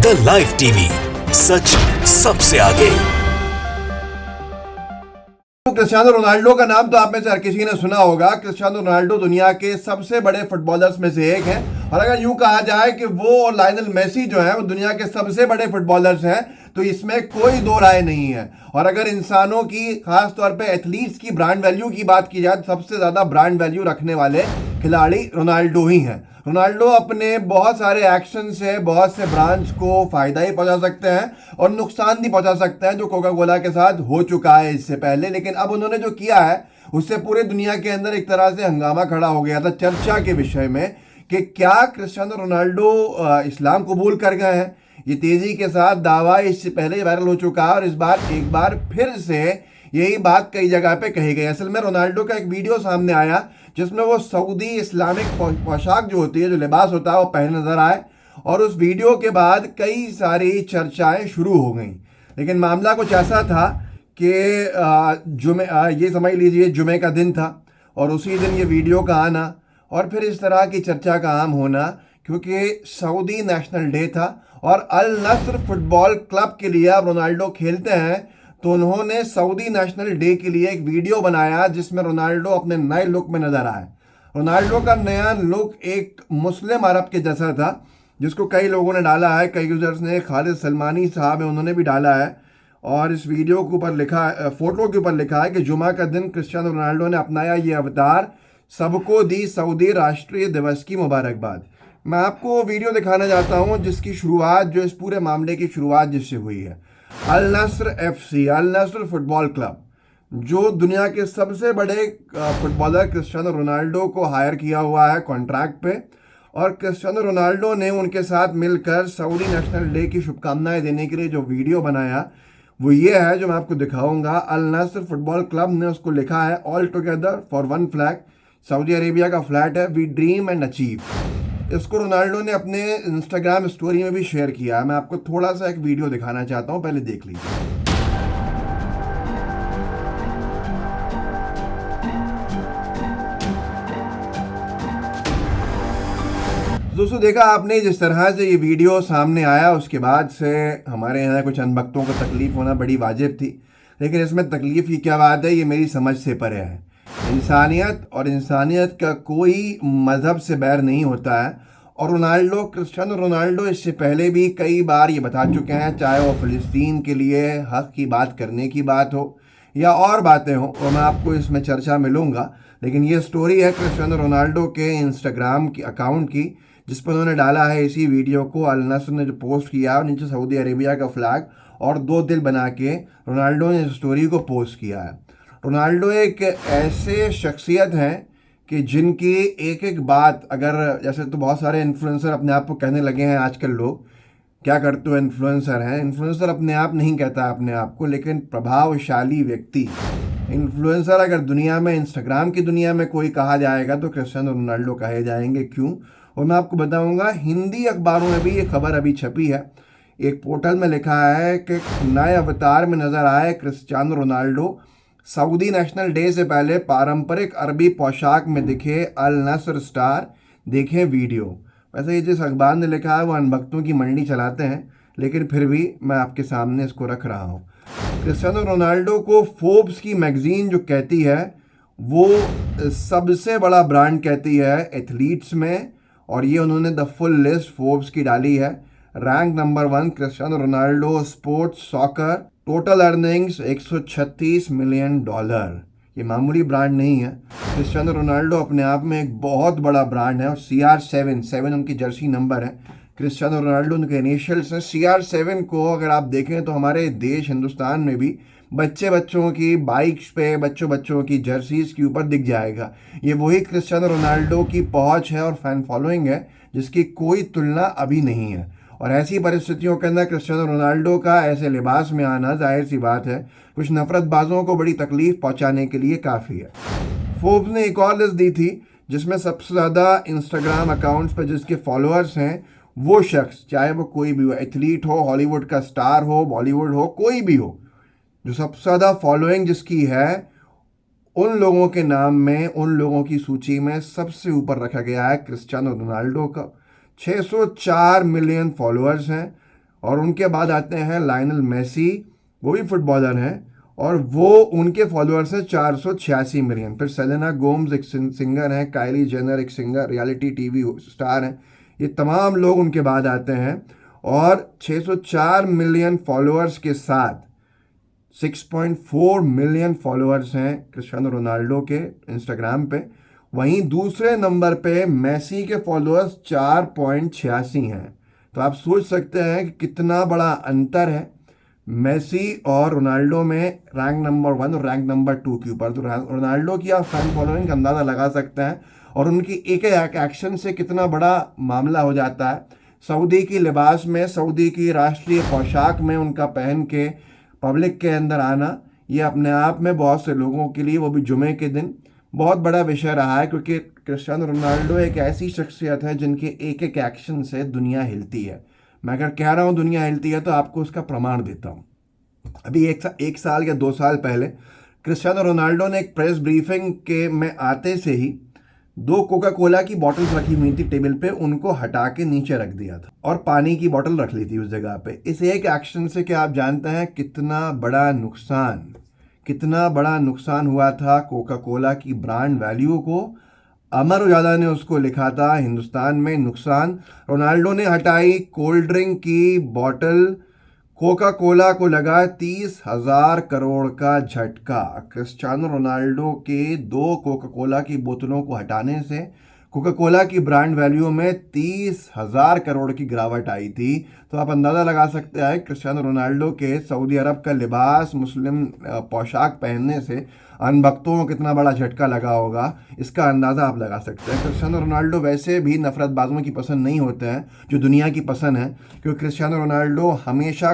The live TV, सच सबसे आगे। Cristiano Ronaldo का नाम तो आप में से हर किसी ने सुना होगा। क्रिस्टियानो रोनाल्डो दुनिया के सबसे बड़े फुटबॉलर्स में से एक हैं, और अगर यूं कहा जाए कि वो और लायनल मेसी जो है वो दुनिया के सबसे बड़े फुटबॉलर्स हैं, तो इसमें कोई दो राय नहीं है। और अगर इंसानों की, खास तौर पे एथलीट्स की ब्रांड वैल्यू की बात की जाए, तो सबसे ज्यादा ब्रांड वैल्यू रखने वाले खिलाड़ी रोनाल्डो ही हैं। रोनाल्डो अपने बहुत सारे एक्शन से बहुत से ब्रांड्स को फायदा ही पहुंचा सकते हैं और नुकसान भी पहुंचा सकते हैं, जो कोका कोला के साथ हो चुका है इससे पहले। लेकिन अब उन्होंने जो किया है उससे पूरे दुनिया के अंदर एक तरह से हंगामा खड़ा हो गया था चर्चा के विषय में कि क्या क्रिस्टियानो रोनाल्डो इस्लाम कबूल कर गए हैं। ये तेजी के साथ दावा इससे पहले वायरल हो चुका है और इस बार एक बार फिर से यही बात कई जगह पे कही गई। असल में रोनाल्डो का एक वीडियो सामने आया जिसमें वो सऊदी इस्लामिक पोशाक जो होती है, जो लिबास होता है, वो पहने नजर आए, और उस वीडियो के बाद कई सारी चर्चाएं शुरू हो गई। लेकिन मामला कुछ ऐसा था कि ये समझ लीजिए जुमे का दिन था और उसी दिन ये वीडियो का आना और फिर इस तरह की चर्चा का आम होना, क्योंकि सऊदी नेशनल डे था और अल नस्र फुटबॉल क्लब के लिए अब रोनाल्डो खेलते हैं, तो उन्होंने सऊदी नेशनल डे के लिए एक वीडियो बनाया जिसमें रोनाल्डो अपने नए लुक में नजर आए। रोनाल्डो का नया लुक एक मुस्लिम अरब के जैसा था, जिसको कई लोगों ने डाला है, कई यूजर्स ने, खालिद सलमानी साहब है उन्होंने भी डाला है। और इस वीडियो के ऊपर लिखा है, फोटो के ऊपर लिखा है कि जुमा का दिन क्रिस्टियानो रोनाल्डो ने अपनाया ये अवतार, सबको दी सऊदी राष्ट्रीय दिवस की मुबारकबाद। मैं आपको वीडियो दिखाना चाहता हूँ जिसकी शुरुआत, जो इस पूरे मामले की शुरुआत जिससे हुई है। अल नस्र एफसी, अल नस्र फुटबॉल क्लब, जो दुनिया के सबसे बड़े फुटबॉलर क्रिस्टियानो रोनाल्डो को हायर किया हुआ है कॉन्ट्रैक्ट पे, और क्रिस्टियानो रोनाल्डो ने उनके साथ मिलकर सऊदी नेशनल डे की शुभकामनाएं देने के लिए जो वीडियो बनाया वो ये है जो मैं आपको दिखाऊंगा। अल नस्र फुटबॉल क्लब ने उसको लिखा है all together for one flag, Saudi Arabia का फ्लैग है, वी ड्रीम एंड अचीव। इसको रोनाल्डो ने अपने इंस्टाग्राम स्टोरी में भी शेयर किया है। मैं आपको थोड़ा सा एक वीडियो दिखाना चाहता हूं, पहले देख लीजिए। दोस्तों, देखा आपने जिस तरह से ये वीडियो सामने आया, उसके बाद से हमारे यहाँ कुछ अनबख्तों को तकलीफ होना बड़ी वाजिब थी, लेकिन इसमें तकलीफ की क्या बात है, ये मेरी समझ से परे है। इंसानियत का कोई मज़हब से बैर नहीं होता है। और रोनाल्डो, क्रिस्टियानो रोनाल्डो इससे पहले भी कई बार ये बता चुके हैं, चाहे वो फ़िलिस्तीन के लिए हक़ की बात करने की बात हो या और बातें हो, और मैं आपको इसमें चर्चा में लूँगा। लेकिन ये स्टोरी है क्रिस्टियानो रोनाल्डो के इंस्टाग्राम की अकाउंट की, जिस पर उन्होंने डाला है इसी वीडियो को। अल नस्र ने जो पोस्ट किया और नीचे सऊदी अरेबिया का फ्लैग और 2 दिल बना के रोनाल्डो ने इस स्टोरी को पोस्ट किया है। रोनाल्डो एक ऐसे शख्सियत हैं कि जिनकी एक एक बात, अगर जैसे तो बहुत सारे इन्फ्लुएंसर अपने आप को कहने लगे हैं आजकल, लोग क्या करते हो, इन्फ्लुएंसर हैं। इन्फ्लुएंसर अपने आप नहीं कहता अपने आप को, लेकिन प्रभावशाली व्यक्ति, इन्फ्लुएंसर अगर दुनिया में, इंस्टाग्राम की दुनिया में कोई कहा जाएगा तो क्रिस्टियानो रोनाल्डो कहे जाएंगे। क्यों? और मैं आपको बताऊंगा। हिंदी अखबारों में भी ये खबर अभी छपी है। एक पोर्टल में लिखा है कि नए अवतार में नजर आए Cristiano Ronaldo, Saudi national day से पहले पारंपरिक अरबी पोशाक में दिखे अल नस्र स्टार, देखें वीडियो। वैसे ये जिस अखबार ने लिखा है वो अनबख्तों की मंडी चलाते हैं, लेकिन फिर भी मैं आपके सामने इसको रख रहा हूँ। क्रिस्टियानो रोनाल्डो को फोर्ब्स की मैगजीन जो कहती है, वो सबसे बड़ा ब्रांड कहती है एथलीट्स में, और ये उन्होंने द फुल लिस्ट फोर्ब्स की डाली है। Rank number 1 Cristiano Ronaldo sports soccer, total earnings $136 million. ये मामूली ब्रांड नहीं है। क्रिस्टियानो रोनाल्डो अपने आप में एक बहुत बड़ा ब्रांड है। और CR7 उनकी जर्सी नंबर है। क्रिस्टियानो रोनाल्डो उनके इनिशियल्स हैं। CR7 को अगर आप देखें तो हमारे देश हिंदुस्तान में भी बच्चों की बाइक्स पे, बच्चों की जर्सीज के ऊपर दिख जाएगा। ये वही क्रिस्टियानो रोनाल्डो की पहुंच है और फैन फॉलोइंग है जिसकी कोई तुलना अभी नहीं है। और ऐसी परिस्थितियों के अंदर क्रिस्टियानो रोनाल्डो का ऐसे लिबास में आना, जाहिर सी बात है, कुछ नफरतबाजों को बड़ी तकलीफ पहुंचाने के लिए काफ़ी है। फोर्ब्स ने एक और लिस्ट दी थी जिसमें सबसे ज़्यादा इंस्टाग्राम अकाउंट्स पर जिसके फॉलोअर्स हैं, वो शख्स, चाहे वो कोई भी हो, एथलीट हो, हॉलीवुड का स्टार हो, बॉलीवुड हो, कोई भी हो, जो सबसे ज़्यादा फॉलोइंग जिसकी है, उन लोगों के नाम में, उन लोगों की सूची में सबसे ऊपर रखा गया है क्रिस्टियानो रोनाल्डो का। 604 मिलियन फॉलोअर्स हैं और उनके बाद आते हैं लायनल मेसी, वो भी फुटबॉलर हैं और वो उनके फॉलोअर्स हैं 486 मिलियन। फिर सेलेना गोम्स एक सिंगर हैं, काइली जेनर एक सिंगर रियलिटी टीवी स्टार हैं, ये तमाम लोग उनके बाद आते हैं और 604 मिलियन फॉलोअर्स के साथ 6.4 मिलियन फॉलोअर्स हैं क्रिस्टियानो रोनाल्डो के इंस्टाग्राम पे। वहीं दूसरे नंबर पे मेसी के फॉलोअर्स 4.86 हैं। तो आप सोच सकते हैं कि कितना बड़ा अंतर है मेसी और रोनाल्डो में रैंक नंबर 1 और रैंक नंबर 2 के ऊपर। तो रोनाल्डो की आप फैन फॉलोइंग का अंदाज़ा लगा सकते हैं और उनकी एक एक्शन से कितना बड़ा मामला हो जाता है। सऊदी की लिबास में, सऊदी की राष्ट्रीय पोशाक में उनका पहन के पब्लिक के अंदर आना, ये अपने आप में बहुत से लोगों के लिए, वो भी जुमे के दिन, बहुत बड़ा विषय रहा है। क्योंकि क्रिस्टियानो रोनाल्डो एक ऐसी शख्सियत है जिनके एक एक एक्शन से दुनिया हिलती है। मैं अगर कह रहा हूँ दुनिया हिलती है तो आपको उसका प्रमाण देता हूँ। अभी एक साल या 2 साल पहले क्रिस्टियानो रोनाल्डो ने एक प्रेस ब्रीफिंग के में आते से ही 2 कोका कोला की बॉटल्स रखी हुई थी टेबल पे, उनको हटा के नीचे रख दिया था और पानी की बोतल रख ली थी उस जगह पे। इस एक एक्शन से क्या आप जानते हैं कितना बड़ा नुकसान हुआ था कोका कोला की ब्रांड वैल्यू को। अमर उजाला ने उसको लिखा था, हिंदुस्तान में नुकसान। रोनाल्डो ने हटाई कोल्ड ड्रिंक की बोतल, कोका कोला को लगा 30,000 करोड़ का झटका। क्रिस्टियानो रोनाल्डो के 2 कोका कोला की बोतलों को हटाने से कोका कोला की ब्रांड वैल्यू में 30,000 करोड़ की गिरावट आई थी। तो आप अंदाज़ा लगा सकते हैं क्रिस्टियानो रोनाल्डो के सऊदी अरब का लिबास, मुस्लिम पोशाक पहनने से अनभक्तों को कितना बड़ा झटका लगा होगा, इसका अंदाज़ा आप लगा सकते हैं। क्रिस्टियानो रोनाल्डो वैसे भी नफरतबाजों की पसंद नहीं होते हैं जो दुनिया की पसंद है, क्योंकि क्रिस्टियानो रोनाल्डो हमेशा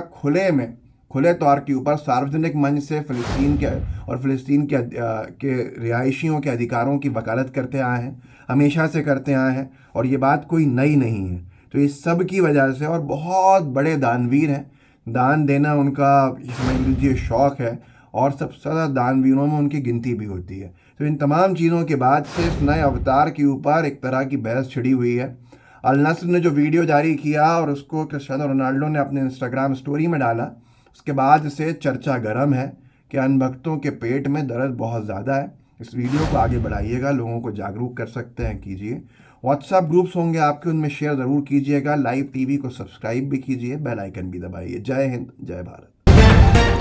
खुले तौर के ऊपर सार्वजनिक मंच से फ़िलिस्तीन के रिहायशियों के अधिकारों की वकालत करते आए हैं, हमेशा से करते आए हैं और ये बात कोई नई नहीं है। तो इस सब की वजह से, और बहुत बड़े दानवीर हैं, दान देना उनका समझ लीजिए शौक़ है और सबसे ज़्यादा दानवीरों में उनकी गिनती भी होती है। तो इन तमाम चीज़ों के बाद से इस नए अवतार के ऊपर एक तरह की बहस छिड़ी हुई है। अल नस्र ने जो वीडियो जारी किया और उसको क्रिस्टियानो रोनाल्डो ने अपने इंस्टाग्राम स्टोरी में डाला, उसके बाद से चर्चा गर्म है कि अनभक्तों के पेट में दर्द बहुत ज़्यादा है। इस वीडियो को आगे बढ़ाइएगा, लोगों को जागरूक कर सकते हैं, कीजिए। व्हाट्सएप ग्रुप्स होंगे आपके, उनमें शेयर ज़रूर कीजिएगा। लाइव टीवी को सब्सक्राइब भी कीजिए, बेल आइकन भी दबाइए। जय हिंद, जय भारत।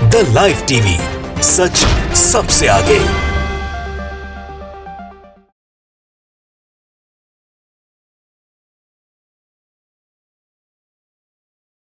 द लाइव टीवी, सच सबसे आगे।